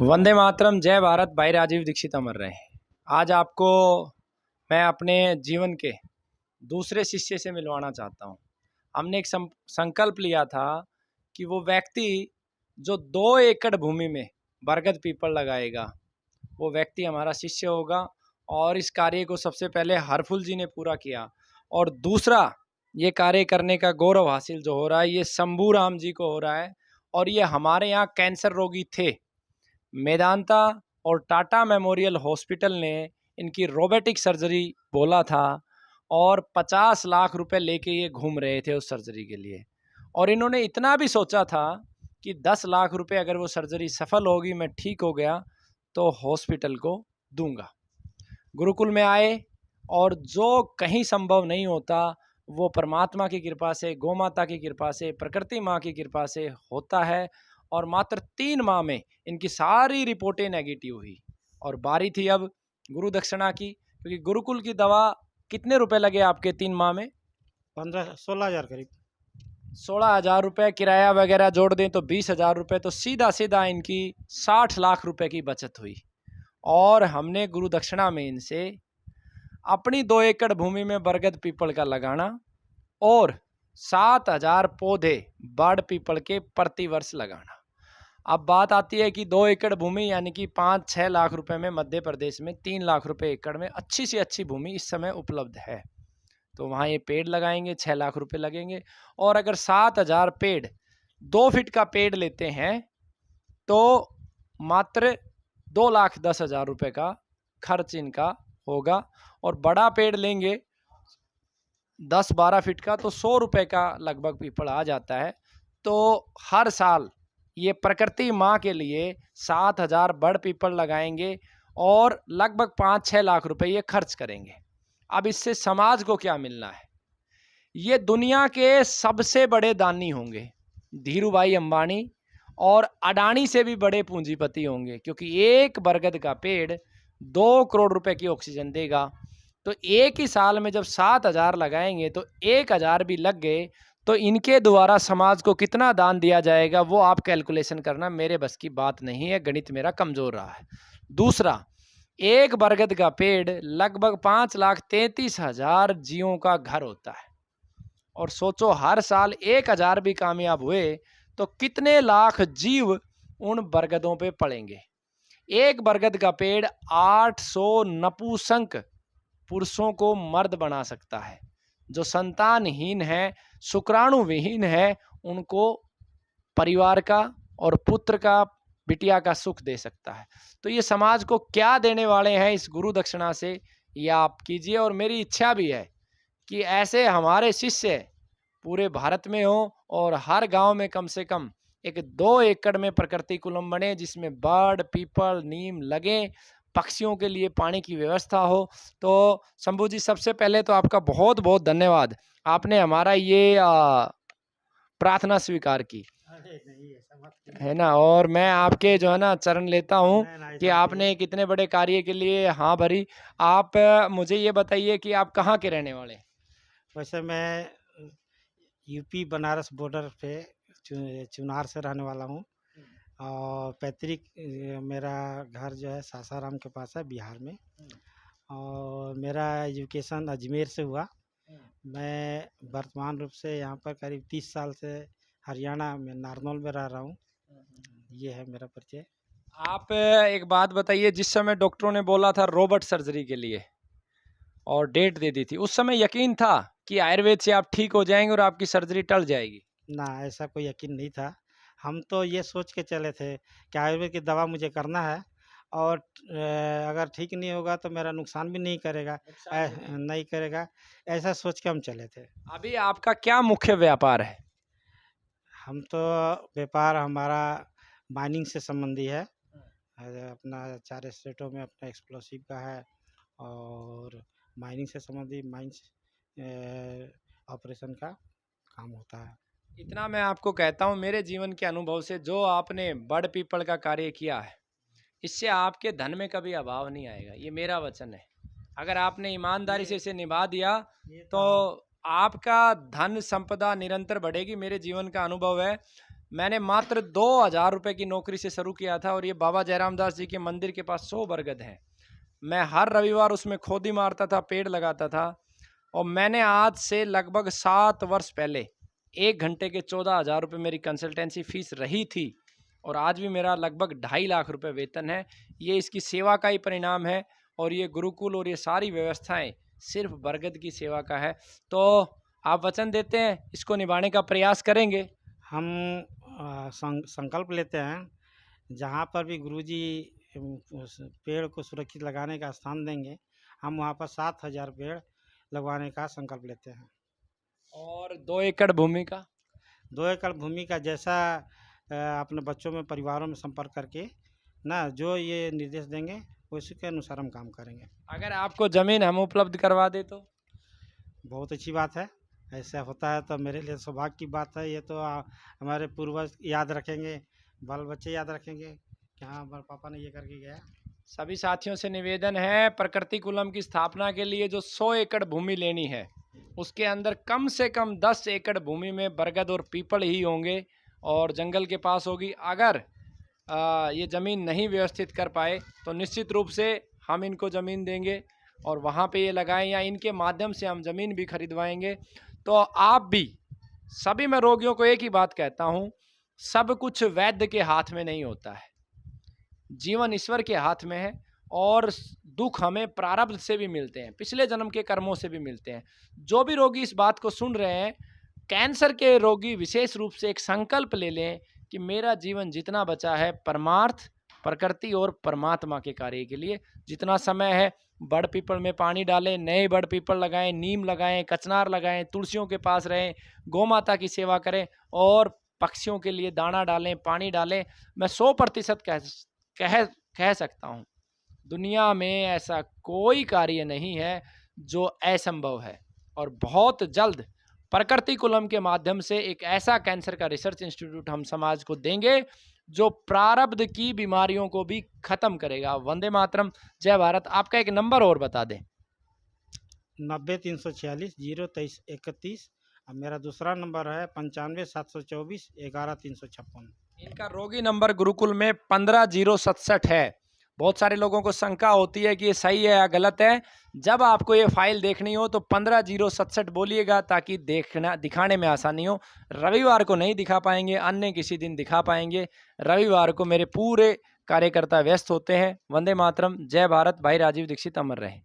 वंदे मातरम, जय भारत। भाई राजीव दीक्षित अमर रहे। आज आपको मैं अपने जीवन के दूसरे शिष्य से मिलवाना चाहता हूँ। हमने एक संकल्प लिया था कि वो व्यक्ति जो 2 एकड़ भूमि में बरगद पीपल लगाएगा वो व्यक्ति हमारा शिष्य होगा। और इस कार्य को सबसे पहले हरफुल जी ने पूरा किया, और दूसरा ये कार्य करने का गौरव हासिल जो हो रहा है ये शंभू राम जी को हो रहा है। और ये हमारे यहाँ कैंसर रोगी थे। मेदांता और टाटा मेमोरियल हॉस्पिटल ने इनकी रोबोटिक सर्जरी बोला था और 50 लाख रुपए लेके ये घूम रहे थे उस सर्जरी के लिए। और इन्होंने इतना भी सोचा था कि 10 लाख रुपए अगर वो सर्जरी सफल होगी, मैं ठीक हो गया तो हॉस्पिटल को दूंगा। गुरुकुल में आए और जो कहीं संभव नहीं होता वो परमात्मा की कृपा से, गौ माता की कृपा से, प्रकृति माँ की कृपा से होता है। और मात्र 3 माह में इनकी सारी रिपोर्टें नेगेटिव हुई। और बारी थी अब गुरु दक्षिणा की, क्योंकि गुरुकुल की दवा कितने रुपए लगे आपके 3 माह में? 16 हज़ार करीब। 16,000 रुपये किराया वगैरह जोड़ दें तो 20,000 रुपये, तो सीधा सीधा इनकी 60 लाख रुपए की बचत हुई। और हमने गुरु दक्षिणा में इनसे अपनी 2 एकड़ भूमि में बरगद पीपल का लगाना और 7,000 पौधे बड़ पीपल के प्रति वर्ष लगाना। अब बात आती है कि 2 एकड़ भूमि यानी कि 5-6 लाख रुपए में मध्य प्रदेश में 3 लाख रुपए एकड़ में अच्छी से अच्छी भूमि इस समय उपलब्ध है, तो वहाँ ये पेड़ लगाएंगे, 6 लाख रुपए लगेंगे। और अगर 7,000 पेड़ 2 फीट का पेड़ लेते हैं तो मात्र 2,10,000 रुपए का खर्च इनका होगा। और बड़ा पेड़ लेंगे 10-12 फीट का तो 100 रुपए का लगभग पीपल आ जाता है। तो हर साल ये प्रकृति माँ के लिए 7,000 बड़ पीपल लगाएंगे और लगभग 5-6 लाख रुपए ये खर्च करेंगे। अब इससे समाज को क्या मिलना है? ये दुनिया के सबसे बड़े दानी होंगे, धीरू भाई अंबानी और अडानी से भी बड़े पूंजीपति होंगे, क्योंकि एक बरगद का पेड़ 2 करोड़ रुपए की ऑक्सीजन देगा। तो एक ही साल में जब 7,000 लगाएंगे तो 1,000 भी लग गए तो इनके द्वारा समाज को कितना दान दिया जाएगा वो आप कैलकुलेशन करना, मेरे बस की बात नहीं है, गणित मेरा कमजोर रहा है। दूसरा, एक बरगद का पेड़ लगभग 5,33,000 जीवों का घर होता है। और सोचो हर साल 1,000 भी कामयाब हुए तो कितने लाख जीव उन बरगदों पे पड़ेंगे। एक बरगद का पेड़ 800 नपुंसक पुरुषों को मर्द बना सकता है। जो संतानहीन है, शुक्राणु विहीन है, उनको परिवार का और पुत्र का, बिटिया का सुख दे सकता है। तो ये समाज को क्या देने वाले हैं इस गुरु दक्षिणा से, ये आप कीजिए। और मेरी इच्छा भी है कि ऐसे हमारे शिष्य पूरे भारत में हो और हर गांव में कम से कम एक 2 एकड़ में प्रकृति कुलम बने, जिसमें बड़ पीपल नीम लगे, पक्षियों के लिए पानी की व्यवस्था हो। तो शंभू जी, सबसे पहले तो आपका बहुत बहुत धन्यवाद, आपने हमारा ये प्रार्थना स्वीकार की, है ना। और मैं आपके जो है ना चरण लेता हूँ कि आपने कितने बड़े कार्य के लिए हाँ भरी। आप मुझे ये बताइए कि आप कहाँ के रहने वाले हैं? वैसे मैं यूपी बनारस बॉर्डर पे चुनार से रहने वाला हूँ। और पैतृक मेरा घर जो है सासाराम के पास है, बिहार में। और मेरा एजुकेशन अजमेर से हुआ। मैं वर्तमान रूप से यहाँ पर करीब 30 साल से हरियाणा में नारनौल में रह रहा हूँ। ये है मेरा परिचय। आप एक बात बताइए, जिस समय डॉक्टरों ने बोला था रोबोट सर्जरी के लिए और डेट दे दी थी, उस समय यकीन था कि आयुर्वेद से आप ठीक हो जाएंगे और आपकी सर्जरी टल जाएगी? ना, ऐसा कोई यकीन नहीं था। हम तो ये सोच के चले थे कि आयुर्वेद की दवा मुझे करना है और अगर ठीक नहीं होगा तो मेरा नुकसान भी नहीं करेगा, नहीं करेगा, ऐसा सोच के हम चले थे। अभी आपका क्या मुख्य व्यापार है? हम तो व्यापार हमारा माइनिंग से संबंधी है। अपना 4 स्टेटों में अपना एक्सप्लोसिव का है और माइनिंग से संबंधी माइंस ऑपरेशन का काम होता है। इतना मैं आपको कहता हूँ मेरे जीवन के अनुभव से, जो आपने बड़ पीपल का कार्य किया है इससे आपके धन में कभी अभाव नहीं आएगा, ये मेरा वचन है। अगर आपने ईमानदारी से इसे निभा दिया तो आपका धन संपदा निरंतर बढ़ेगी। मेरे जीवन का अनुभव है। मैंने मात्र 2000 रुपये की नौकरी से शुरू किया था और ये बाबा जयराम दास जी के मंदिर के पास 100 बरगद है। मैं हर रविवार उसमें खोदी मारता था, पेड़ लगाता था और मैंने आज से लगभग 7 वर्ष पहले 1 घंटे के 14,000 रुपये मेरी कंसल्टेंसी फीस रही थी और आज भी मेरा लगभग 2.5 लाख रुपए वेतन है। ये इसकी सेवा का ही परिणाम है और ये गुरुकुल और ये सारी व्यवस्थाएं सिर्फ बरगद की सेवा का है। तो आप वचन देते हैं इसको निभाने का प्रयास करेंगे? हम संकल्प लेते हैं, जहाँ पर भी गुरुजी उस पेड़ को सुरक्षित लगाने का स्थान देंगे, हम वहाँ पर 7,000 पेड़ लगवाने का संकल्प लेते हैं। और 2 एकड़ भूमि का? 2 एकड़ भूमि का जैसा अपने बच्चों में, परिवारों में संपर्क करके ना जो ये निर्देश देंगे उसी के अनुसार हम काम करेंगे। अगर आपको ज़मीन हम उपलब्ध करवा दे तो? बहुत अच्छी बात है। ऐसा होता है तो मेरे लिए सौभाग्य की बात है। ये तो हमारे पूर्वज याद रखेंगे, बाल बच्चे याद रखेंगे कि हाँ हमारे पापा ने ये करके गया। सभी साथियों से निवेदन है, प्रकृति कुलम की स्थापना के लिए जो 100 एकड़ भूमि लेनी है उसके अंदर कम से कम 10 एकड़ भूमि में बरगद और पीपल ही होंगे और जंगल के पास होगी। अगर ये ज़मीन नहीं व्यवस्थित कर पाए तो निश्चित रूप से हम इनको ज़मीन देंगे और वहाँ पे ये लगाएं या इनके माध्यम से हम ज़मीन भी खरीदवाएंगे। तो आप भी, सभी मैं रोगियों को एक ही बात कहता हूँ, सब कुछ वैद्य के हाथ में नहीं होता है, जीवन ईश्वर के हाथ में है और दुख हमें प्रारब्ध से भी मिलते हैं, पिछले जन्म के कर्मों से भी मिलते हैं। जो भी रोगी इस बात को सुन रहे हैं, कैंसर के रोगी विशेष रूप से एक संकल्प ले लें कि मेरा जीवन जितना बचा है परमार्थ, प्रकृति और परमात्मा के कार्य के लिए। जितना समय है बड़ पीपल में पानी डालें, नए बड़ पीपल लगाएं, नीम लगाएं, कचनार लगाएं, तुलसियों के पास रहें, गौ माता की सेवा करें और पक्षियों के लिए दाना डालें, पानी डालें। मैं 100% कह सकता हूँ, दुनिया में ऐसा कोई कार्य नहीं है जो असंभव है और बहुत जल्द प्रकृति कुलम के माध्यम से एक ऐसा कैंसर का रिसर्च इंस्टीट्यूट हम समाज को देंगे जो प्रारब्ध की बीमारियों को भी खत्म करेगा। वंदे मातरम, जय भारत। आपका एक नंबर और बता दें। 90-346 02331 और मेरा दूसरा नंबर है 95-724 11-356। इनका रोगी नंबर गुरुकुल में 15-067 है। बहुत सारे लोगों को शंका होती है कि ये सही है या गलत है। जब आपको ये फाइल देखनी हो तो 15-067 बोलिएगा ताकि दिखाने में आसानी हो। रविवार को नहीं दिखा पाएंगे, अन्य किसी दिन दिखा पाएंगे। रविवार को मेरे पूरे कार्यकर्ता व्यस्त होते हैं। वंदे मातरम, जय भारत। भाई राजीव दीक्षित अमर रहे।